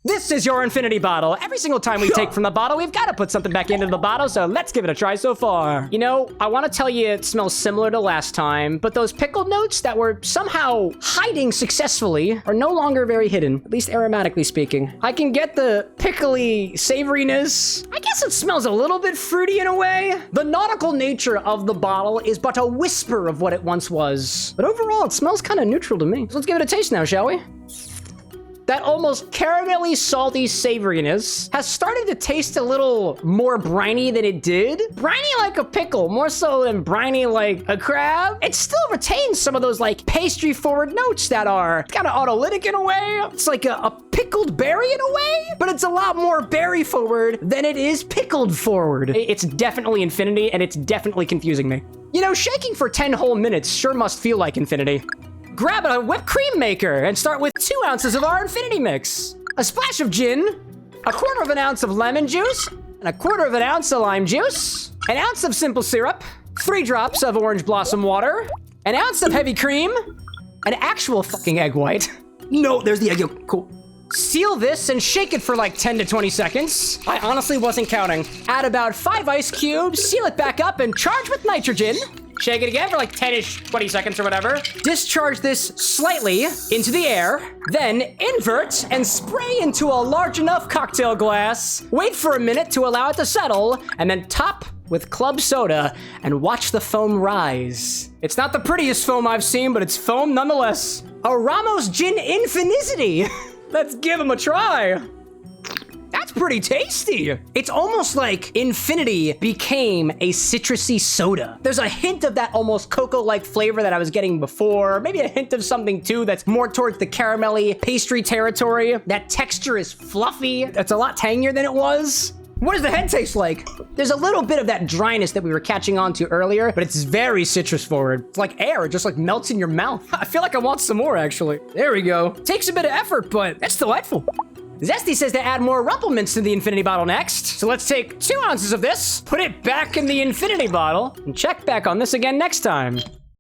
This is your infinity bottle. Every single time we take from the bottle, we've got to put something back into the bottle, so let's give it a try so far. You know, I want to tell you it smells similar to last time, but those pickled notes that were somehow hiding successfully are no longer very hidden, at least aromatically speaking. I can get the pickly savoriness. I guess it smells a little bit fruity in a way. The nautical nature of the bottle is but a whisper of what it once was. But overall, it smells kind of neutral to me. So let's give it a taste now, shall we? That almost caramelly salty savoriness has started to taste a little more briny than it did. Briny like a pickle, more so than briny like a crab. It still retains some of those like pastry forward notes that are kind of autolytic in a way. It's like a pickled berry in a way, but it's a lot more berry forward than it is pickled forward. It's definitely infinity, and it's definitely confusing me. You know, shaking for 10 whole minutes sure must feel like infinity. Grab a whipped cream maker and start with 2 ounces of our infinity mix, a splash of gin, a 1/4 ounce of lemon juice, and a 1/4 ounce of lime juice, an ounce of simple syrup, 3 drops of orange blossom water, an ounce of heavy cream, an actual fucking egg white. No, there's the egg yolk. Cool. Seal this and shake it for like 10 to 20 seconds. I honestly wasn't counting. Add about 5 ice cubes, seal it back up, and charge with nitrogen. Shake it again for like 10-ish, 20 seconds or whatever. Discharge this slightly into the air, then invert and spray into a large enough cocktail glass. Wait for a minute to allow it to settle, and then top with club soda and watch the foam rise. It's not the prettiest foam I've seen, but it's foam nonetheless. A Ramos Gin Infinicity. Let's give him a try. That's pretty tasty. It's almost like Infinity became a citrusy soda. There's a hint of that almost cocoa-like flavor that I was getting before. Maybe a hint of something too that's more towards the caramelly pastry territory. That texture is fluffy. It's a lot tangier than it was. What does the head taste like? There's a little bit of that dryness that we were catching on to earlier, but it's very citrus forward. It's like air, it just like melts in your mouth. I feel like I want some more actually. There we go. Takes a bit of effort, but it's delightful. Zesty says to add more rumplements to the infinity bottle next. So let's take 2 ounces of this, put it back in the infinity bottle, and check back on this again next time.